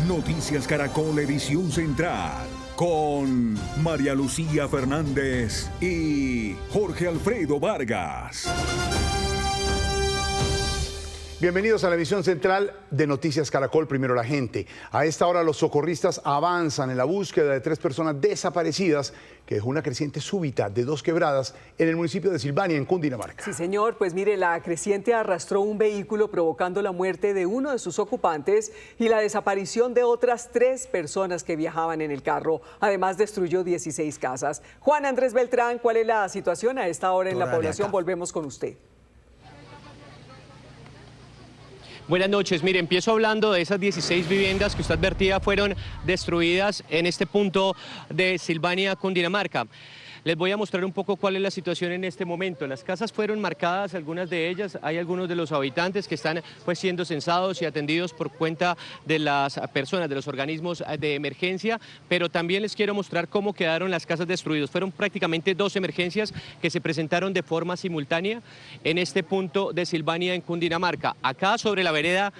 Noticias Caracol Edición Central, con María Lucía Fernández y Jorge Alfredo Vargas. Bienvenidos a la emisión central de Noticias Caracol, Primero la Gente. A esta hora los socorristas avanzan en la búsqueda de 3 personas desaparecidas que dejó una creciente súbita de 2 quebradas en el municipio de Silvania, en Cundinamarca. Sí, señor, pues mire, la creciente arrastró un vehículo provocando la muerte de uno de sus ocupantes y la desaparición de otras 3 personas que viajaban en el carro. Además, destruyó 16 casas. Juan Andrés Beltrán, ¿cuál es la situación a esta hora en la población? Volvemos con usted. Buenas noches. Mire, empiezo hablando de esas 16 viviendas que usted advertía fueron destruidas en este punto de Silvania, Cundinamarca. Les voy a mostrar un poco cuál es la situación en este momento. Las casas fueron marcadas, algunas de ellas, hay algunos de los habitantes que están pues siendo censados y atendidos por cuenta de las personas, de los organismos de emergencia, pero también les quiero mostrar cómo quedaron las casas destruidas. Fueron prácticamente 2 emergencias que se presentaron de forma simultánea en este punto de Silvania, en Cundinamarca. Acá sobre la vereda,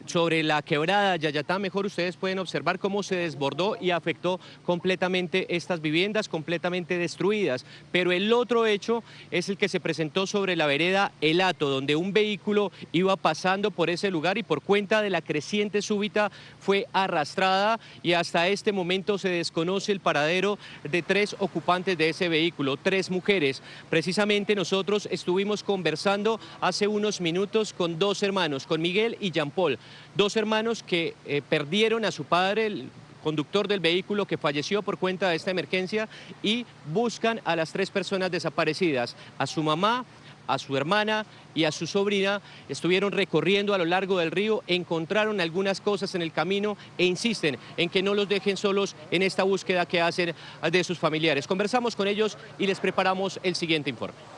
sobre la quebrada Yayatá, mejor ustedes pueden observar cómo se desbordó y afectó completamente estas viviendas, completamente destruidas. Pero el otro hecho es el que se presentó sobre la vereda El Hato, donde un vehículo iba pasando por ese lugar y por cuenta de la creciente súbita fue arrastrada y hasta este momento se desconoce el paradero de 3 ocupantes de ese vehículo, 3 mujeres. Precisamente nosotros estuvimos conversando hace unos minutos con 2 hermanos, con Miguel y Jean Paul. 2 hermanos que perdieron a su padre, el conductor del vehículo que falleció por cuenta de esta emergencia, y buscan a las 3 personas desaparecidas, a su mamá, a su hermana y a su sobrina. Estuvieron recorriendo a lo largo del río, encontraron algunas cosas en el camino e insisten en que no los dejen solos en esta búsqueda que hacen de sus familiares. Conversamos con ellos y les preparamos el siguiente informe.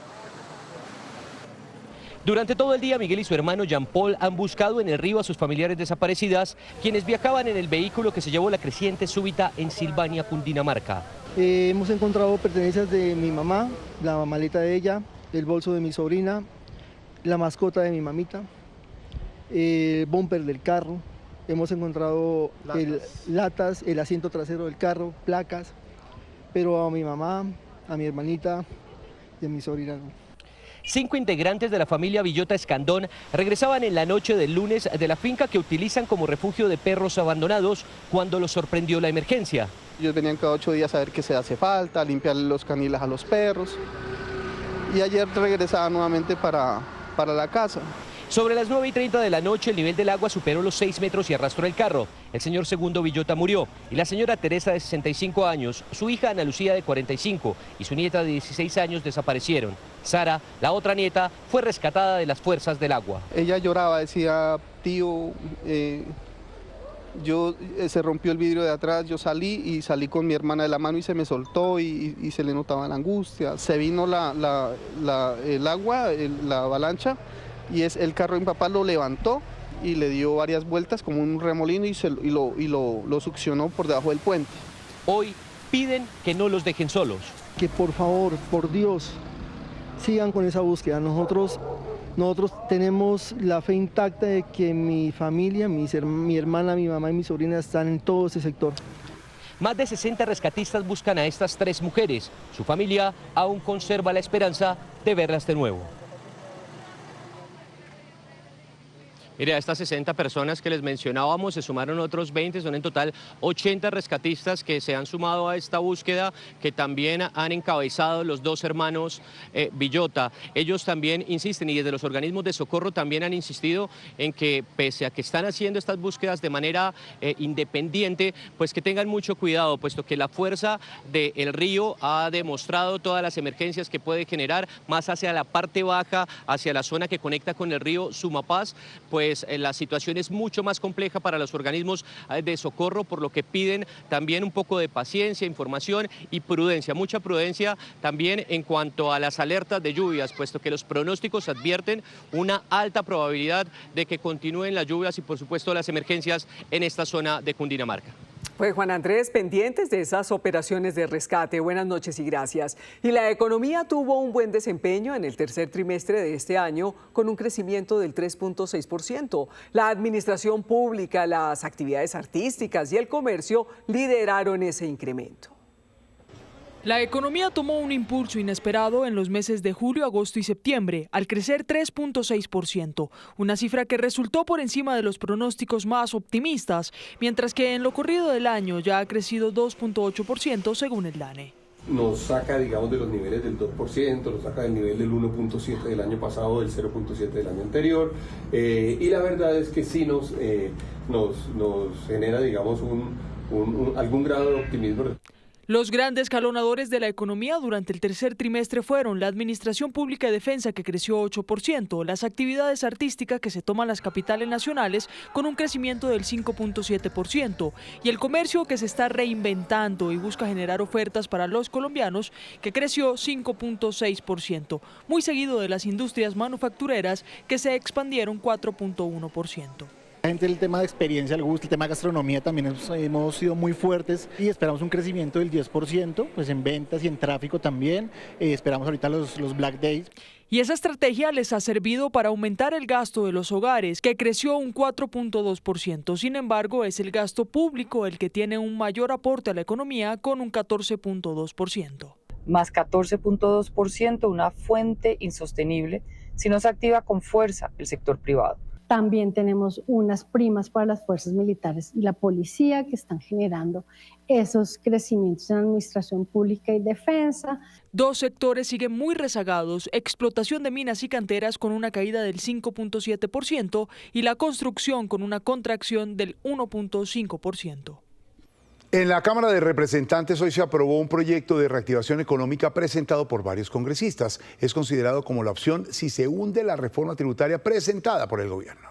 Durante todo el día, Miguel y su hermano Jean Paul han buscado en el río a sus familiares desaparecidas, quienes viajaban en el vehículo que se llevó la creciente súbita en Silvania, Cundinamarca. Hemos encontrado pertenencias de mi mamá, la maleta de ella, el bolso de mi sobrina, la mascota de mi mamita, el bumper del carro. Hemos encontrado latas, el asiento trasero del carro, placas, pero a mi mamá, a mi hermanita y a mi sobrina no. 5 integrantes de la familia Villota Escandón regresaban en la noche del lunes de la finca que utilizan como refugio de perros abandonados cuando los sorprendió la emergencia. Ellos venían cada 8 días a ver qué se hace falta, limpiarle los caniles a los perros, y ayer regresaban nuevamente para la casa. Sobre las 9:30 de la noche, el nivel del agua superó los 6 metros y arrastró el carro. El señor Segundo Villota murió y la señora Teresa, de 65 años, su hija Ana Lucía, de 45, y su nieta de 16 años desaparecieron. Sara, la otra nieta, fue rescatada de las fuerzas del agua. Ella lloraba, decía, tío, se rompió el vidrio de atrás, yo salí con mi hermana de la mano y se me soltó y se le notaba la angustia. Se vino el agua, la avalancha, y el carro de mi papá lo levantó y le dio varias vueltas como un remolino y lo succionó por debajo del puente. Hoy piden que no los dejen solos. Que por favor, por Dios, sigan con esa búsqueda. Nosotros tenemos la fe intacta de que mi familia, mi hermana, mi mamá y mi sobrina están en todo ese sector. Más de 60 rescatistas buscan a estas 3 mujeres. Su familia aún conserva la esperanza de verlas de nuevo. Mire, a estas 60 personas que les mencionábamos se sumaron otros 20, son en total 80 rescatistas que se han sumado a esta búsqueda, que también han encabezado los 2 hermanos Villota. Ellos también insisten, y desde los organismos de socorro también han insistido en que, pese a que están haciendo estas búsquedas de manera independiente, pues que tengan mucho cuidado, puesto que la fuerza del río ha demostrado todas las emergencias que puede generar, más hacia la parte baja, hacia la zona que conecta con el río Sumapaz, pues la situación es mucho más compleja para los organismos de socorro, por lo que piden también un poco de paciencia, información y prudencia, mucha prudencia también en cuanto a las alertas de lluvias, puesto que los pronósticos advierten una alta probabilidad de que continúen las lluvias y por supuesto las emergencias en esta zona de Cundinamarca. Pues Juan Andrés, pendientes de esas operaciones de rescate. Buenas noches y gracias. Y la economía tuvo un buen desempeño en el tercer trimestre de este año, con un crecimiento del 3.6%. La administración pública, las actividades artísticas y el comercio lideraron ese incremento. La economía tomó un impulso inesperado en los meses de julio, agosto y septiembre, al crecer 3.6%, una cifra que resultó por encima de los pronósticos más optimistas, mientras que en lo corrido del año ya ha crecido 2.8% según el DANE. Nos saca, digamos, de los niveles del 2%, nos saca del nivel del 1.7 del año pasado, del 0.7 del año anterior, y la verdad es que sí nos genera, digamos, algún grado de optimismo. Los grandes escalonadores de la economía durante el tercer trimestre fueron la Administración Pública de Defensa, que creció 8%, las actividades artísticas que se toman las capitales nacionales con un crecimiento del 5.7%, y el comercio, que se está reinventando y busca generar ofertas para los colombianos, que creció 5.6%, muy seguido de las industrias manufactureras, que se expandieron 4.1%. La gente, el tema de experiencia, el gusto, el tema de gastronomía también hemos sido muy fuertes y esperamos un crecimiento del 10%, pues en ventas y en tráfico también. Esperamos ahorita los Black Days. Y esa estrategia les ha servido para aumentar el gasto de los hogares, que creció un 4.2%. Sin embargo, es el gasto público el que tiene un mayor aporte a la economía, con un 14.2%. Más 14.2%, una fuente insostenible si no se activa con fuerza el sector privado. También tenemos unas primas para las fuerzas militares y la policía que están generando esos crecimientos en administración pública y defensa. Dos sectores siguen muy rezagados: explotación de minas y canteras, con una caída del 5.7%, y la construcción, con una contracción del 1.5%. En la Cámara de Representantes hoy se aprobó un proyecto de reactivación económica presentado por varios congresistas. Es considerado como la opción si se hunde la reforma tributaria presentada por el gobierno.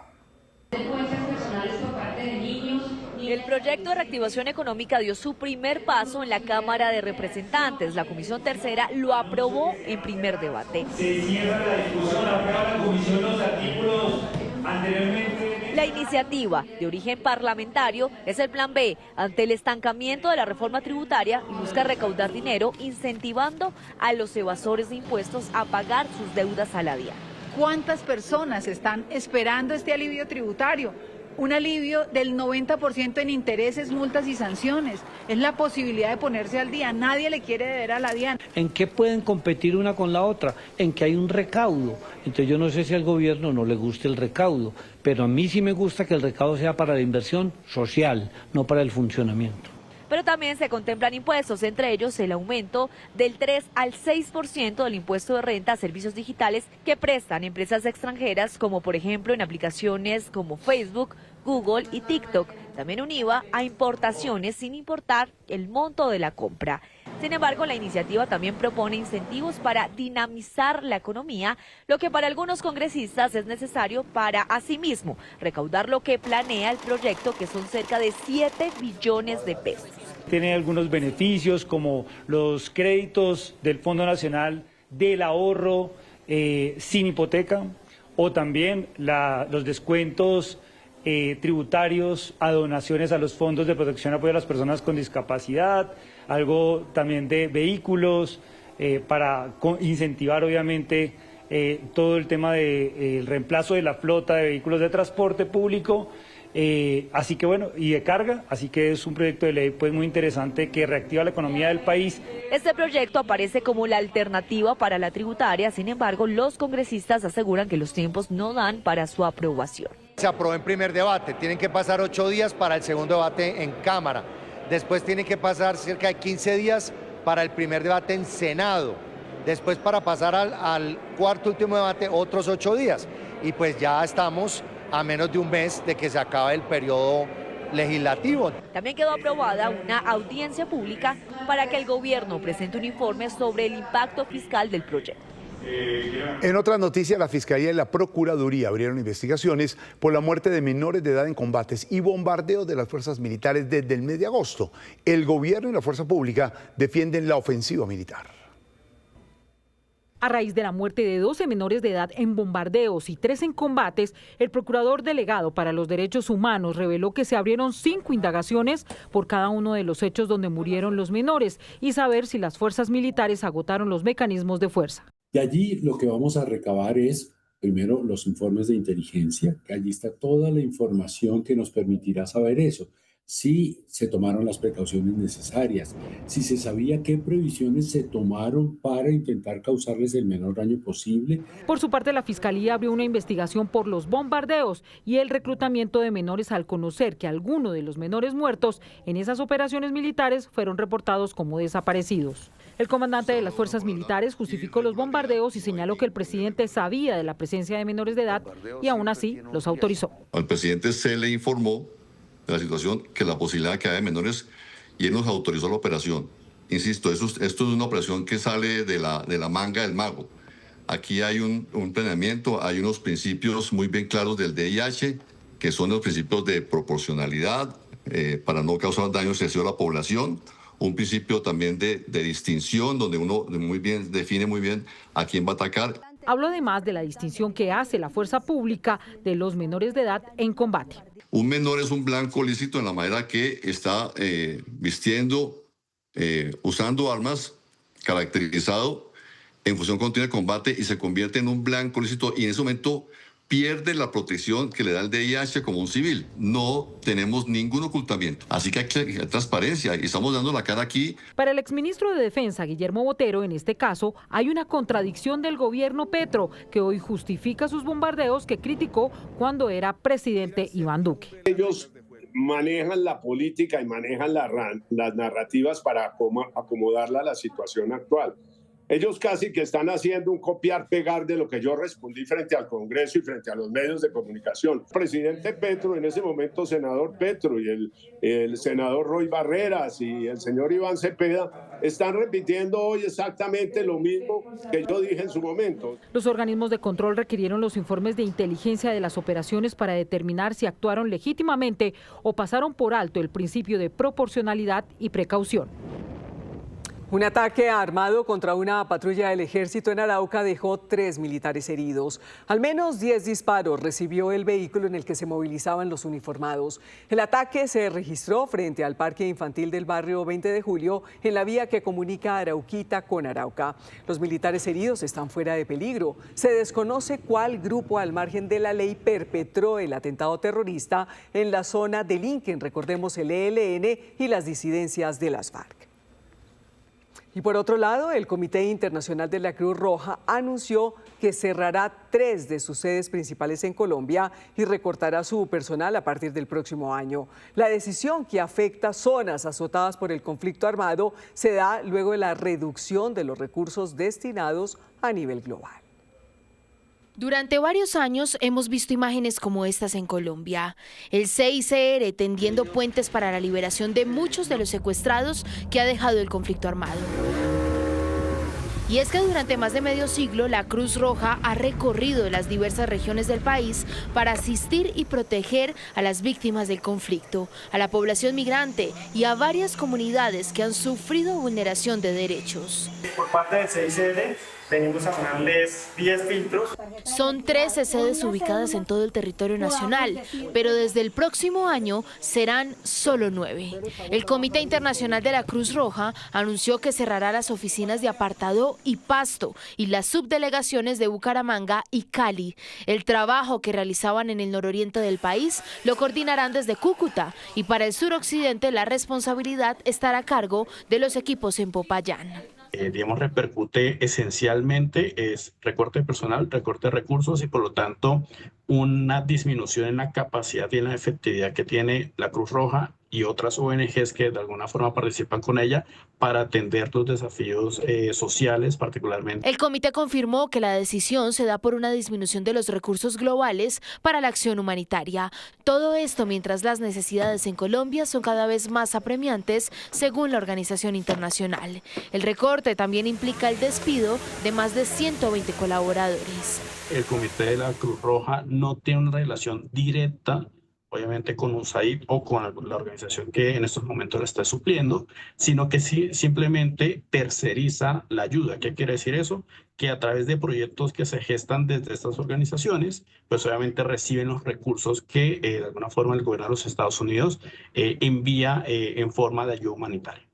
El proyecto de reactivación económica dio su primer paso en la Cámara de Representantes. La Comisión Tercera lo aprobó en primer debate. Se cierra la discusión, aprueba la comisión los artículos anteriormente. La iniciativa, de origen parlamentario, es el plan B ante el estancamiento de la reforma tributaria y busca recaudar dinero incentivando a los evasores de impuestos a pagar sus deudas a la DIAN. ¿Cuántas personas están esperando este alivio tributario? Un alivio del 90% en intereses, multas y sanciones. Es la posibilidad de ponerse al día. Nadie le quiere deber a la DIAN. ¿En qué pueden competir una con la otra? En que hay un recaudo. Entonces yo no sé si al gobierno no le guste el recaudo, pero a mí sí me gusta que el recaudo sea para la inversión social, no para el funcionamiento. Pero también se contemplan impuestos, entre ellos el aumento del 3 al 6% del impuesto de renta a servicios digitales que prestan empresas extranjeras, como por ejemplo en aplicaciones como Facebook, Google y TikTok. También un IVA a importaciones sin importar el monto de la compra. Sin embargo, la iniciativa también propone incentivos para dinamizar la economía, lo que para algunos congresistas es necesario para, asimismo, recaudar lo que planea el proyecto, que son cerca de 7 billones de pesos. Tiene algunos beneficios, como los créditos del Fondo Nacional del Ahorro sin hipoteca, o también los descuentos tributarios a donaciones a los fondos de protección y apoyo a las personas con discapacidad, algo también de vehículos, para incentivar obviamente todo el tema del reemplazo de la flota de vehículos de transporte público, así que bueno, y de carga, así que es un proyecto de ley pues muy interesante que reactiva la economía del país. Este proyecto aparece como la alternativa para la tributaria, sin embargo, los congresistas aseguran que los tiempos no dan para su aprobación. Se aprobó en primer debate, tienen que pasar 8 días para el segundo debate en Cámara, después tienen que pasar cerca de 15 días para el primer debate en Senado, después para pasar al cuarto último debate otros 8 días, y pues ya estamos a menos de un mes de que se acabe el periodo legislativo. También quedó aprobada una audiencia pública para que el gobierno presente un informe sobre el impacto fiscal del proyecto. En otras noticias, la Fiscalía y la Procuraduría abrieron investigaciones por la muerte de menores de edad en combates y bombardeos de las fuerzas militares desde el mes de agosto. El gobierno y la fuerza pública defienden la ofensiva militar. A raíz de la muerte de 12 menores de edad en bombardeos y 3 en combates, el procurador delegado para los derechos humanos reveló que se abrieron 5 indagaciones por cada uno de los hechos donde murieron los menores y saber si las fuerzas militares agotaron los mecanismos de fuerza. Y allí lo que vamos a recabar es, primero, los informes de inteligencia, que allí está toda la información que nos permitirá saber eso. Si se tomaron las precauciones necesarias, si se sabía qué previsiones se tomaron para intentar causarles el menor daño posible. Por su parte, la Fiscalía abrió una investigación por los bombardeos y el reclutamiento de menores al conocer que algunos de los menores muertos en esas operaciones militares fueron reportados como desaparecidos. El comandante de las fuerzas militares justificó los bombardeos y señaló que el presidente sabía de la presencia de menores de edad y aún así los autorizó. Al presidente se le informó de la situación, que la posibilidad de que haya menores, y él nos autorizó la operación. Insisto, esto es una operación que sale de la manga del mago. Aquí hay un planeamiento, hay unos principios muy bien claros del DIH, que son los principios de proporcionalidad, para no causar daño excesivo a la población, un principio también de distinción, donde uno define muy bien a quién va a atacar. Habló además de la distinción que hace la fuerza pública de los menores de edad en combate. Un menor es un blanco lícito en la manera que está vistiendo, usando armas, caracterizado en función continua de combate y se convierte en un blanco lícito y en ese momento pierde la protección que le da el DIH como un civil. No tenemos ningún ocultamiento. Así que hay transparencia y estamos dando la cara aquí. Para el exministro de Defensa, Guillermo Botero, en este caso, hay una contradicción del gobierno Petro, que hoy justifica sus bombardeos que criticó cuando era presidente Iván Duque. Ellos manejan la política y manejan las narrativas para acomodarla a la situación actual. Ellos casi que están haciendo un copiar-pegar de lo que yo respondí frente al Congreso y frente a los medios de comunicación. El presidente Petro, en ese momento senador Petro, y el senador Roy Barreras y el señor Iván Cepeda están repitiendo hoy exactamente lo mismo que yo dije en su momento. Los organismos de control requirieron los informes de inteligencia de las operaciones para determinar si actuaron legítimamente o pasaron por alto el principio de proporcionalidad y precaución. Un ataque armado contra una patrulla del ejército en Arauca dejó 3 militares heridos. Al menos 10 disparos recibió el vehículo en el que se movilizaban los uniformados. El ataque se registró frente al parque infantil del barrio 20 de Julio, en la vía que comunica Arauquita con Arauca. Los militares heridos están fuera de peligro. Se desconoce cuál grupo al margen de la ley perpetró el atentado terrorista en la zona del Inquen, recordemos el ELN y las disidencias de las FARC. Y por otro lado, el Comité Internacional de la Cruz Roja anunció que cerrará 3 de sus sedes principales en Colombia y recortará su personal a partir del próximo año. La decisión, que afecta zonas azotadas por el conflicto armado, se da luego de la reducción de los recursos destinados a nivel global. Durante varios años hemos visto imágenes como estas en Colombia. El CICR tendiendo puentes para la liberación de muchos de los secuestrados que ha dejado el conflicto armado. Y es que durante más de medio siglo la Cruz Roja ha recorrido las diversas regiones del país para asistir y proteger a las víctimas del conflicto, a la población migrante y a varias comunidades que han sufrido vulneración de derechos. Por parte del CICR venimos a donarles 10 filtros. Son 13 sedes ubicadas en todo el territorio nacional, pero desde el próximo año serán solo 9. El Comité Internacional de la Cruz Roja anunció que cerrará las oficinas de Apartadó y Pasto y las subdelegaciones de Bucaramanga y Cali. El trabajo que realizaban en el nororiente del país lo coordinarán desde Cúcuta y para el suroccidente la responsabilidad estará a cargo de los equipos en Popayán. Digamos, repercute esencialmente es recorte de personal, recorte de recursos y por lo tanto una disminución en la capacidad y en la efectividad que tiene la Cruz Roja y otras ONGs que de alguna forma participan con ella para atender los desafíos sociales particularmente. El comité confirmó que la decisión se da por una disminución de los recursos globales para la acción humanitaria. Todo esto mientras las necesidades en Colombia son cada vez más apremiantes según la organización internacional. El recorte también implica el despido de más de 120 colaboradores. El comité de la Cruz Roja no tiene una relación directa obviamente con USAID o con la organización que en estos momentos la está supliendo, sino que sí, simplemente terceriza la ayuda. ¿Qué quiere decir eso? Que a través de proyectos que se gestan desde estas organizaciones, pues obviamente reciben los recursos que de alguna forma el gobierno de los Estados Unidos envía en forma de ayuda humanitaria.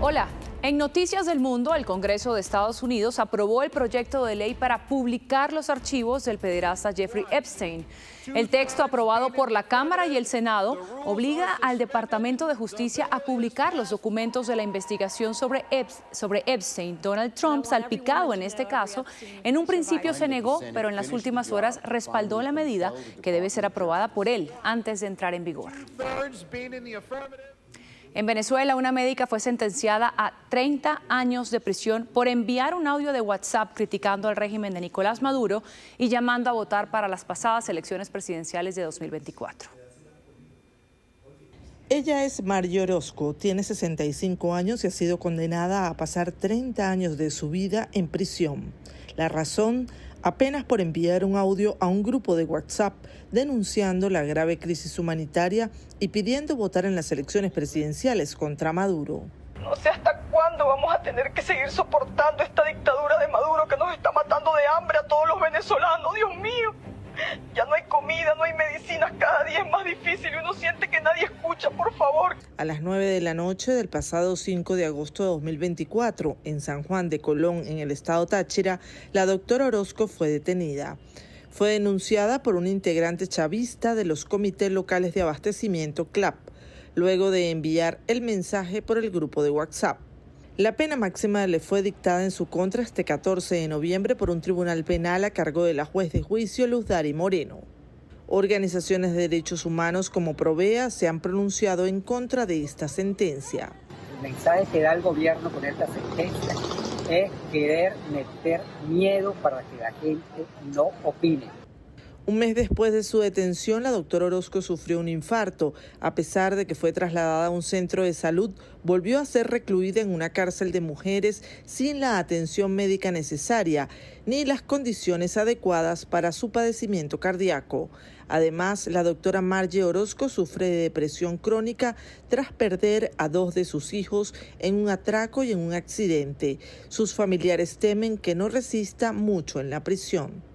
Hola. En Noticias del Mundo, el Congreso de Estados Unidos aprobó el proyecto de ley para publicar los archivos del pederasta Jeffrey Epstein. El texto aprobado por la Cámara y el Senado obliga al Departamento de Justicia a publicar los documentos de la investigación sobre Epstein. Donald Trump, salpicado en este caso, en un principio se negó, pero en las últimas horas respaldó la medida que debe ser aprobada por él antes de entrar en vigor. En Venezuela, una médica fue sentenciada a 30 años de prisión por enviar un audio de WhatsApp criticando al régimen de Nicolás Maduro y llamando a votar para las pasadas elecciones presidenciales de 2024. Ella es Margie Orozco, tiene 65 años y ha sido condenada a pasar 30 años de su vida en prisión. La razón, apenas por enviar un audio a un grupo de WhatsApp denunciando la grave crisis humanitaria y pidiendo votar en las elecciones presidenciales contra Maduro. No sé hasta cuándo vamos a tener que seguir soportando esta dictadura de Maduro que nos está matando de hambre a todos los venezolanos, Dios mío. Ya no hay comida, no hay medicinas, cada día es más difícil y uno siente que nadie escucha, por favor. A las 9 de la noche del pasado 5 de agosto de 2024, en San Juan de Colón, en el estado Táchira, la doctora Orozco fue detenida. Fue denunciada por un integrante chavista de los comités locales de abastecimiento CLAP, luego de enviar el mensaje por el grupo de WhatsApp. La pena máxima le fue dictada en su contra este 14 de noviembre por un tribunal penal a cargo de la juez de juicio Luz Dari Moreno. Organizaciones de derechos humanos como Provea se han pronunciado en contra de esta sentencia. El mensaje que da el gobierno con esta sentencia es querer meter miedo para que la gente no opine. Un mes después de su detención, la doctora Orozco sufrió un infarto. A pesar de que fue trasladada a un centro de salud, volvió a ser recluida en una cárcel de mujeres sin la atención médica necesaria ni las condiciones adecuadas para su padecimiento cardíaco. Además, la doctora Margie Orozco sufre de depresión crónica tras perder a 2 de sus hijos en un atraco y en un accidente. Sus familiares temen que no resista mucho en la prisión.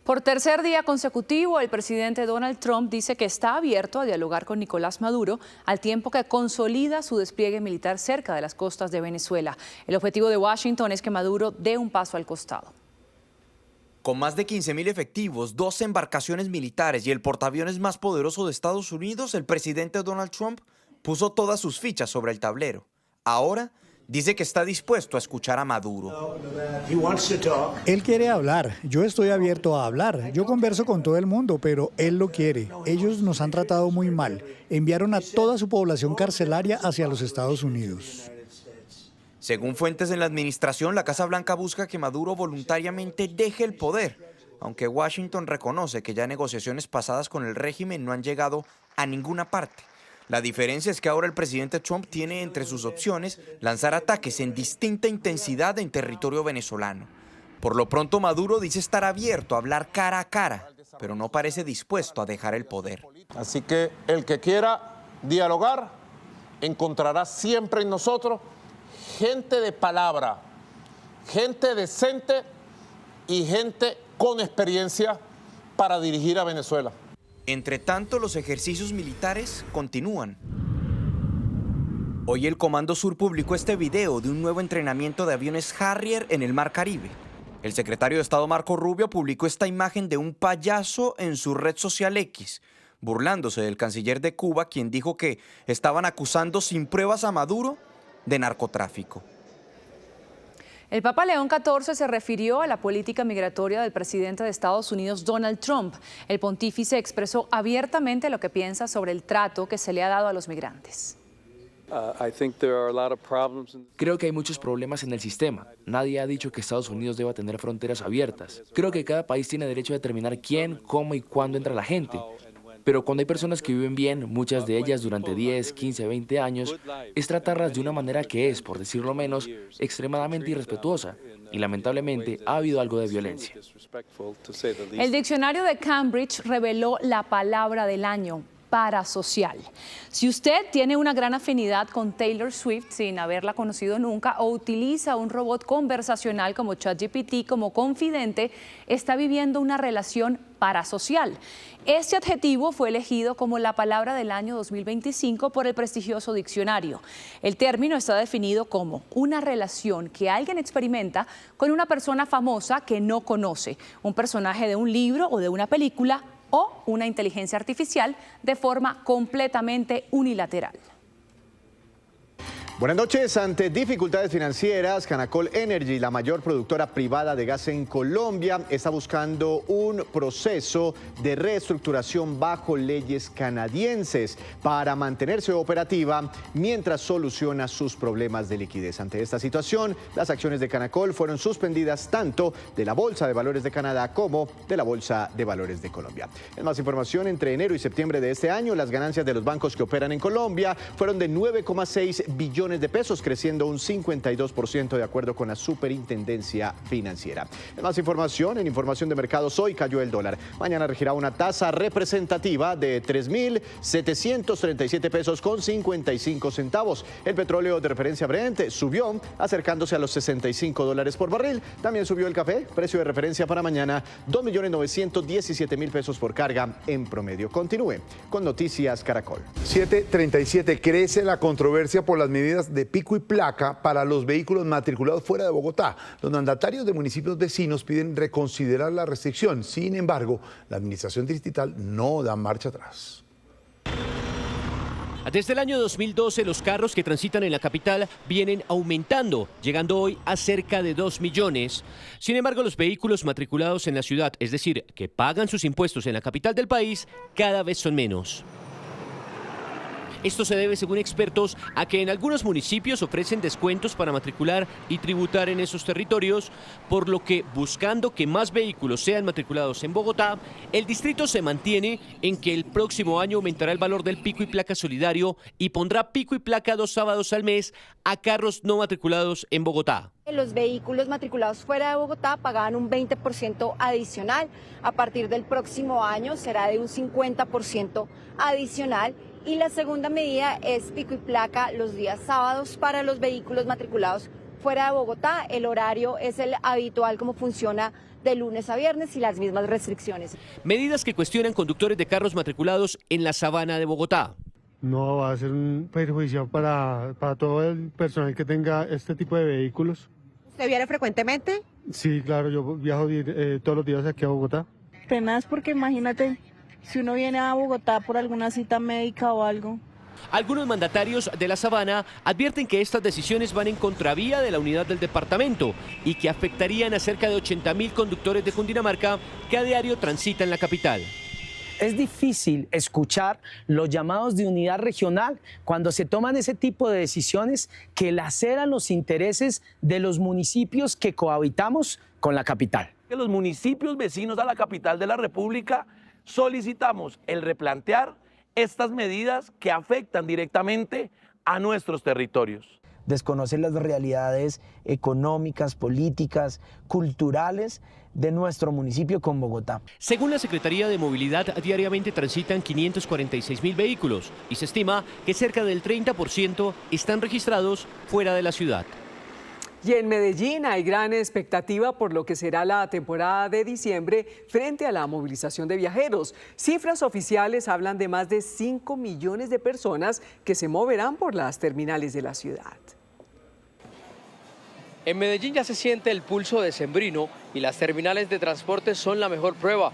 Por tercer día consecutivo, el presidente Donald Trump dice que está abierto a dialogar con Nicolás Maduro al tiempo que consolida su despliegue militar cerca de las costas de Venezuela. El objetivo de Washington es que Maduro dé un paso al costado. Con más de 15.000 efectivos, 2 embarcaciones militares y el portaaviones más poderoso de Estados Unidos, el presidente Donald Trump puso todas sus fichas sobre el tablero. Ahora dice que está dispuesto a escuchar a Maduro. Él quiere hablar, yo estoy abierto a hablar, yo converso con todo el mundo, pero él lo quiere. Ellos nos han tratado muy mal, enviaron a toda su población carcelaria hacia los Estados Unidos. Según fuentes en la administración, la Casa Blanca busca que Maduro voluntariamente deje el poder, aunque Washington reconoce que ya negociaciones pasadas con el régimen no han llegado a ninguna parte. La diferencia es que ahora el presidente Trump tiene entre sus opciones lanzar ataques en distinta intensidad en territorio venezolano. Por lo pronto, Maduro dice estar abierto a hablar cara a cara, pero no parece dispuesto a dejar el poder. Así que el que quiera dialogar encontrará siempre en nosotros gente de palabra, gente decente y gente con experiencia para dirigir a Venezuela. Entre tanto, los ejercicios militares continúan. Hoy el Comando Sur publicó este video de un nuevo entrenamiento de aviones Harrier en el Mar Caribe. El secretario de Estado Marco Rubio publicó esta imagen de un payaso en su red social X, burlándose del canciller de Cuba, quien dijo que estaban acusando sin pruebas a Maduro de narcotráfico. El Papa León XIV se refirió a la política migratoria del presidente de Estados Unidos, Donald Trump. El pontífice expresó abiertamente lo que piensa sobre el trato que se le ha dado a los migrantes. Creo que hay muchos problemas en el sistema. Nadie ha dicho que Estados Unidos deba tener fronteras abiertas. Creo que cada país tiene derecho a determinar quién, cómo y cuándo entra la gente. Pero cuando hay personas que viven bien, muchas de ellas durante 10, 15, 20 años, es tratarlas de una manera que es, por decirlo menos, extremadamente irrespetuosa. y lamentablemente ha habido algo de violencia. El diccionario de Cambridge reveló la palabra del año: parasocial. Si usted tiene una gran afinidad con Taylor Swift sin haberla conocido nunca o utiliza un robot conversacional como ChatGPT como confidente, está viviendo una relación parasocial. Este adjetivo fue elegido como la palabra del año 2025 por el prestigioso diccionario. El término está definido como una relación que alguien experimenta con una persona famosa que no conoce, un personaje de un libro o de una película, o una inteligencia artificial de forma completamente unilateral. Buenas noches. Ante dificultades financieras, Canacol Energy, la mayor productora privada de gas en Colombia, está buscando un proceso de reestructuración bajo leyes canadienses para mantenerse operativa mientras soluciona sus problemas de liquidez. Ante esta situación, las acciones de Canacol fueron suspendidas tanto de la Bolsa de Valores de Canadá como de la Bolsa de Valores de Colombia. En más información, entre enero y septiembre de este año, las ganancias de los bancos que operan en Colombia fueron de 9,6 billones de pesos, creciendo un 52% de acuerdo con la Superintendencia Financiera. En más información, en información de mercados, hoy cayó el dólar. Mañana regirá una tasa representativa de 3.737 pesos con 55 centavos. El petróleo de referencia Brent subió, acercándose a los $65 por barril. También subió el café, precio de referencia para mañana, 2.917.000 pesos por carga en promedio. Continúe con Noticias Caracol. 7:37, crece la controversia por las medidas de pico y placa para los vehículos matriculados fuera de Bogotá. Los mandatarios de municipios vecinos piden reconsiderar la restricción. Sin embargo, la administración distrital no da marcha atrás. Desde el año 2012, los carros que transitan en la capital vienen aumentando, llegando hoy a cerca de 2 millones. Sin embargo, los vehículos matriculados en la ciudad, es decir, que pagan sus impuestos en la capital del país, cada vez son menos. Esto se debe, según expertos, a que en algunos municipios ofrecen descuentos para matricular y tributar en esos territorios, por lo que, buscando que más vehículos sean matriculados en Bogotá, el distrito se mantiene en que el próximo año aumentará el valor del pico y placa solidario y pondrá pico y placa 2 sábados al mes a carros no matriculados en Bogotá. Los vehículos matriculados fuera de Bogotá pagaban un 20% adicional. A partir del próximo año será de un 50% adicional. Y la segunda medida es pico y placa los días sábados para los vehículos matriculados fuera de Bogotá. El horario es el habitual como funciona de lunes a viernes y las mismas restricciones. Medidas que cuestionan conductores de carros matriculados en la sabana de Bogotá. No va a ser un perjuicio para todo el personal que tenga este tipo de vehículos. ¿Usted viene frecuentemente? Sí, claro, yo viajo todos los días aquí a Bogotá. Tenaz, porque imagínate, si uno viene a Bogotá por alguna cita médica o algo. Algunos mandatarios de la Sabana advierten que estas decisiones van en contravía de la unidad del departamento y que afectarían a cerca de 80.000 conductores de Cundinamarca que a diario transitan la capital. Es difícil escuchar los llamados de unidad regional cuando se toman ese tipo de decisiones que laceran los intereses de los municipios que cohabitamos con la capital. Los municipios vecinos a la capital de la República solicitamos el replantear estas medidas que afectan directamente a nuestros territorios. Desconocen las realidades económicas, políticas, culturales de nuestro municipio con Bogotá. Según la Secretaría de Movilidad, diariamente transitan 546.000 vehículos y se estima que cerca del 30% están registrados fuera de la ciudad. Y en Medellín hay gran expectativa por lo que será la temporada de diciembre frente a la movilización de viajeros. Cifras oficiales hablan de más de 5 millones de personas que se moverán por las terminales de la ciudad. En Medellín ya se siente el pulso decembrino y las terminales de transporte son la mejor prueba.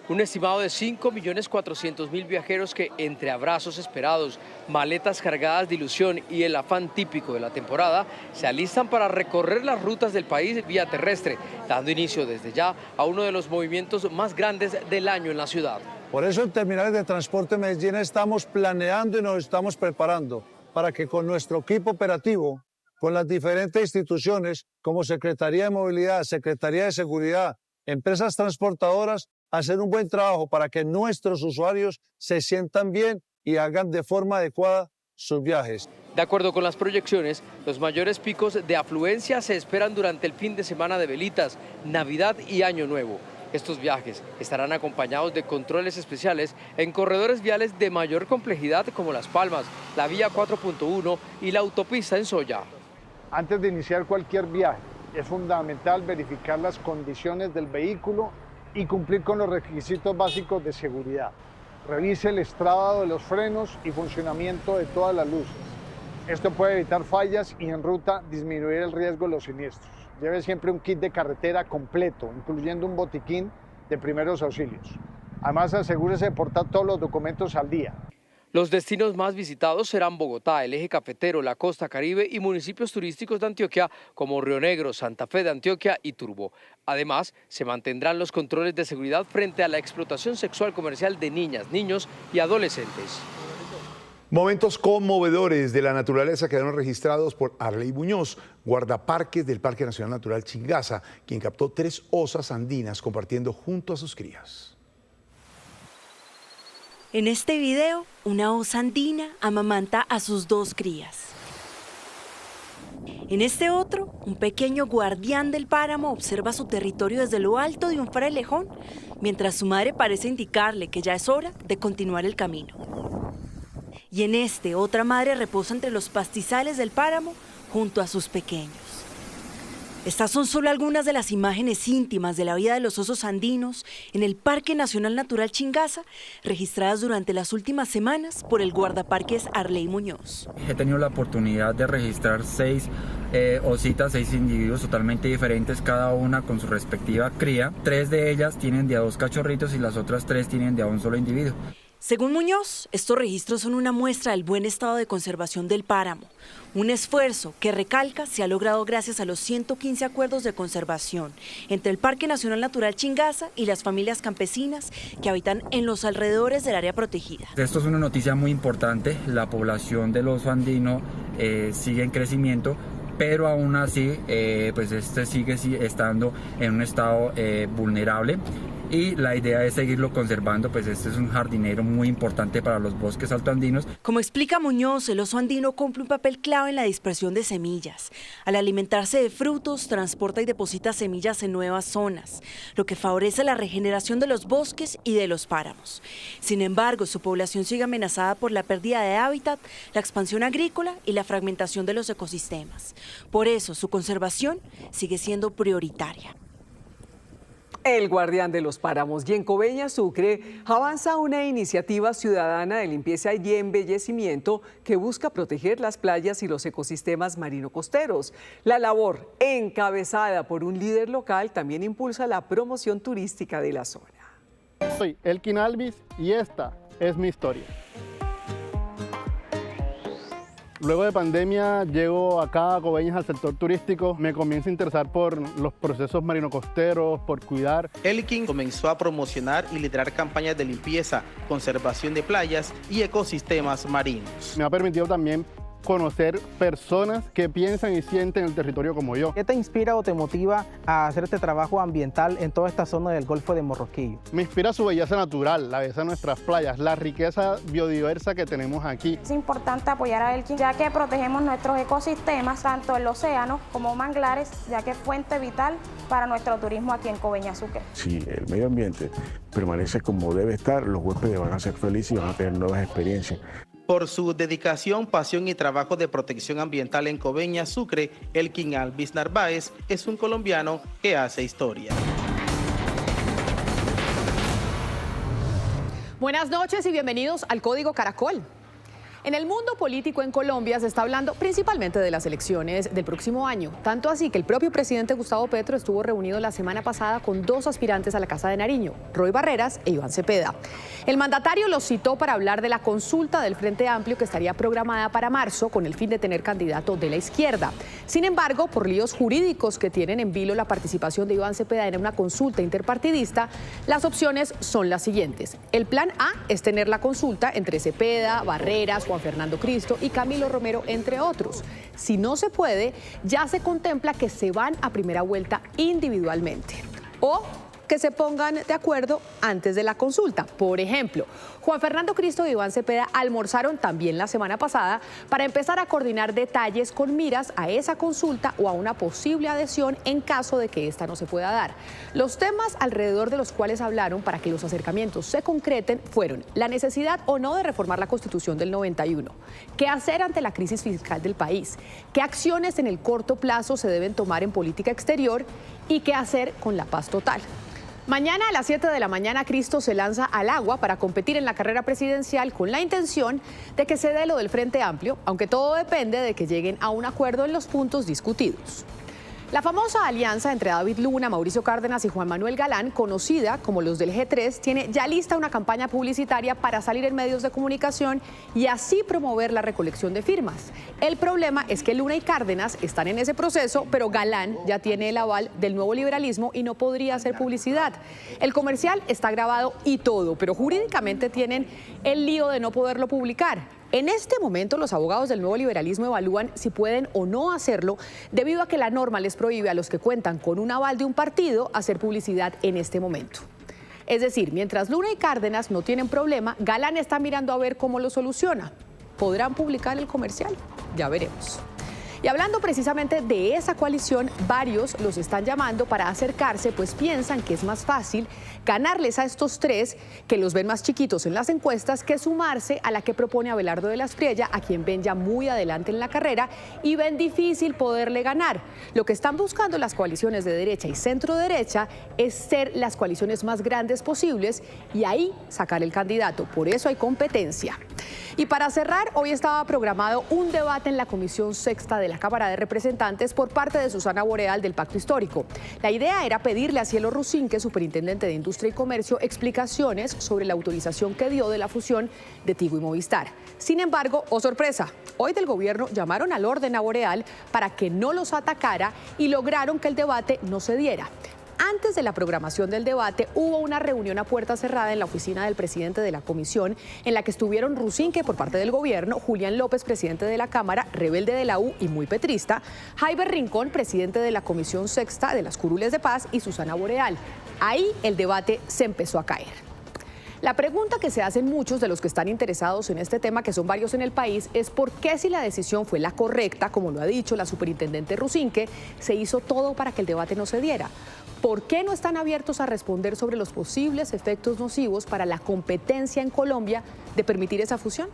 Un estimado de 5.400.000 viajeros que, entre abrazos esperados, maletas cargadas de ilusión y el afán típico de la temporada, se alistan para recorrer las rutas del país vía terrestre, dando inicio desde ya a uno de los movimientos más grandes del año en la ciudad. Por eso en Terminales de Transporte Medellín estamos planeando y nos estamos preparando para que con nuestro equipo operativo, con las diferentes instituciones como Secretaría de Movilidad, Secretaría de Seguridad, empresas transportadoras, hacer un buen trabajo para que nuestros usuarios se sientan bien y hagan de forma adecuada sus viajes. De acuerdo con las proyecciones, los mayores picos de afluencia se esperan durante el fin de semana de velitas, Navidad y Año Nuevo. Estos viajes estarán acompañados de controles especiales en corredores viales de mayor complejidad como Las Palmas, la Vía 4.1 y la autopista en Soya. Antes de iniciar cualquier viaje, es fundamental verificar las condiciones del vehículo y cumplir con los requisitos básicos de seguridad. Revise el estrado de los frenos y funcionamiento de todas las luces. Esto puede evitar fallas y en ruta disminuir el riesgo de los siniestros. Lleve siempre un kit de carretera completo, incluyendo un botiquín de primeros auxilios. Además, asegúrese de portar todos los documentos al día. Los destinos más visitados serán Bogotá, el eje cafetero, la costa caribe y municipios turísticos de Antioquia como Río Negro, Santa Fe de Antioquia y Turbo. Además, se mantendrán los controles de seguridad frente a la explotación sexual comercial de niñas, niños y adolescentes. Momentos conmovedores de la naturaleza quedaron registrados por Arley Muñoz, guardaparques del Parque Nacional Natural Chingaza, quien captó 3 osas andinas compartiendo junto a sus crías. En este video, una osa andina amamanta a sus 2 crías. En este otro, un pequeño guardián del páramo observa su territorio desde lo alto de un frailejon, mientras su madre parece indicarle que ya es hora de continuar el camino. Y en este, otra madre reposa entre los pastizales del páramo junto a sus pequeños. Estas son solo algunas de las imágenes íntimas de la vida de los osos andinos en el Parque Nacional Natural Chingaza, registradas durante las últimas semanas por el guardaparques Arley Muñoz. He tenido la oportunidad de registrar 6 ositas, 6 individuos totalmente diferentes, cada una con su respectiva cría. 3 de ellas tienen de a 2 cachorritos y las otras 3 tienen de a un solo individuo. Según Muñoz, estos registros son una muestra del buen estado de conservación del páramo, un esfuerzo que, recalca, se ha logrado gracias a los 115 acuerdos de conservación entre el Parque Nacional Natural Chingaza y las familias campesinas que habitan en los alrededores del área protegida. Esto es una noticia muy importante, la población del oso andino sigue en crecimiento, pero aún así pues este sigue estando en un estado vulnerable. Y la idea es seguirlo conservando, pues este es un jardinero muy importante para los bosques altoandinos. Como explica Muñoz, el oso andino cumple un papel clave en la dispersión de semillas. Al alimentarse de frutos, transporta y deposita semillas en nuevas zonas, lo que favorece la regeneración de los bosques y de los páramos. Sin embargo, su población sigue amenazada por la pérdida de hábitat, la expansión agrícola y la fragmentación de los ecosistemas. Por eso, su conservación sigue siendo prioritaria. El guardián de los páramos y en Coveñas, Sucre, avanza una iniciativa ciudadana de limpieza y embellecimiento que busca proteger las playas y los ecosistemas marino-costeros. La labor, encabezada por un líder local, también impulsa la promoción turística de la zona. Soy Elkin Alvis y esta es mi historia. Luego de pandemia llego acá a Coveñas al sector turístico, me comienzo a interesar por los procesos marino-costeros, por cuidar. Elkin comenzó a promocionar y liderar campañas de limpieza, conservación de playas y ecosistemas marinos. Me ha permitido también conocer personas que piensan y sienten el territorio como yo. ¿Qué te inspira o te motiva a hacer este trabajo ambiental en toda esta zona del Golfo de Morroquillo? Me inspira su belleza natural, la belleza de nuestras playas, la riqueza biodiversa que tenemos aquí. Es importante apoyar a Elkin, ya que protegemos nuestros ecosistemas, tanto el océano como manglares, ya que es fuente vital para nuestro turismo aquí en Coveñas, Sucre. Si el medio ambiente permanece como debe estar, los huéspedes van a ser felices y van a tener nuevas experiencias. Por su dedicación, pasión y trabajo de protección ambiental en Coveñas, Sucre, Elkin Alvis Narváez es un colombiano que hace historia. Buenas noches y bienvenidos al Código Caracol. En el mundo político en Colombia se está hablando principalmente de las elecciones del próximo año. Tanto así que el propio presidente Gustavo Petro estuvo reunido la semana pasada con 2 aspirantes a la Casa de Nariño, Roy Barreras e Iván Cepeda. El mandatario los citó para hablar de la consulta del Frente Amplio que estaría programada para marzo con el fin de tener candidato de la izquierda. Sin embargo, por líos jurídicos que tienen en vilo la participación de Iván Cepeda en una consulta interpartidista, las opciones son las siguientes. El plan A es tener la consulta entre Cepeda, Barreras, Juan Fernando Cristo y Camilo Romero, entre otros. Si no se puede, ya se contempla que se van a primera vuelta individualmente. O que se pongan de acuerdo antes de la consulta. Por ejemplo, Juan Fernando Cristo y Iván Cepeda almorzaron también la semana pasada para empezar a coordinar detalles con miras a esa consulta o a una posible adhesión en caso de que esta no se pueda dar. Los temas alrededor de los cuales hablaron para que los acercamientos se concreten fueron la necesidad o no de reformar la Constitución del 91, qué hacer ante la crisis fiscal del país, qué acciones en el corto plazo se deben tomar en política exterior y qué hacer con la paz total. Mañana a las 7 de la mañana Cristo se lanza al agua para competir en la carrera presidencial con la intención de que se dé lo del Frente Amplio, aunque todo depende de que lleguen a un acuerdo en los puntos discutidos. La famosa alianza entre David Luna, Mauricio Cárdenas y Juan Manuel Galán, conocida como los del G3, tiene ya lista una campaña publicitaria para salir en medios de comunicación y así promover la recolección de firmas. El problema es que Luna y Cárdenas están en ese proceso, pero Galán ya tiene el aval del nuevo liberalismo y no podría hacer publicidad. El comercial está grabado y todo, pero jurídicamente tienen el lío de no poderlo publicar. En este momento, los abogados del nuevo liberalismo evalúan si pueden o no hacerlo, debido a que la norma les prohíbe a los que cuentan con un aval de un partido hacer publicidad en este momento. Es decir, mientras Luna y Cárdenas no tienen problema, Galán está mirando a ver cómo lo soluciona. ¿Podrán publicar el comercial? Ya veremos. Y hablando precisamente de esa coalición, varios los están llamando para acercarse, pues piensan que es más fácil ganarles a estos tres, que los ven más chiquitos en las encuestas, que sumarse a la que propone Abelardo de la Espriella, a quien ven ya muy adelante en la carrera y ven difícil poderle ganar. Lo que están buscando las coaliciones de derecha y centro derecha es ser las coaliciones más grandes posibles y ahí sacar el candidato. Por eso hay competencia. Y para cerrar, hoy estaba programado un debate en la Comisión Sexta de la Cámara de Representantes por parte de Susana Boreal del Pacto Histórico. La idea era pedirle a Cielo Rusinque, superintendente de Industria y Comercio, explicaciones sobre la autorización que dio de la fusión de Tigo y Movistar. Sin embargo, oh sorpresa, hoy del gobierno llamaron al orden a Boreal para que no los atacara y lograron que el debate no se diera. Antes de la programación del debate, hubo una reunión a puerta cerrada en la oficina del presidente de la comisión, en la que estuvieron Rusinque por parte del gobierno, Julián López, presidente de la Cámara, rebelde de la U y muy petrista, Jaiber Rincón, presidente de la Comisión Sexta de las Curules de Paz, y Susana Boreal. Ahí el debate se empezó a caer. La pregunta que se hacen muchos de los que están interesados en este tema, que son varios en el país, es por qué, si la decisión fue la correcta, como lo ha dicho la superintendente Rusinque, se hizo todo para que el debate no se diera. ¿Por qué no están abiertos a responder sobre los posibles efectos nocivos para la competencia en Colombia de permitir esa fusión?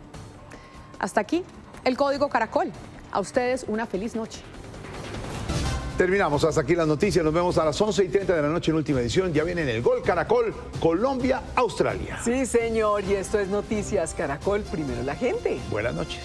Hasta aquí el Código Caracol. A ustedes una feliz noche. Terminamos hasta aquí las noticias. Nos vemos a las 11:30 de la noche en última edición. Ya viene en el Gol Caracol, Colombia, Australia. Sí, señor. Y esto es Noticias Caracol. Primero la gente. Buenas noches.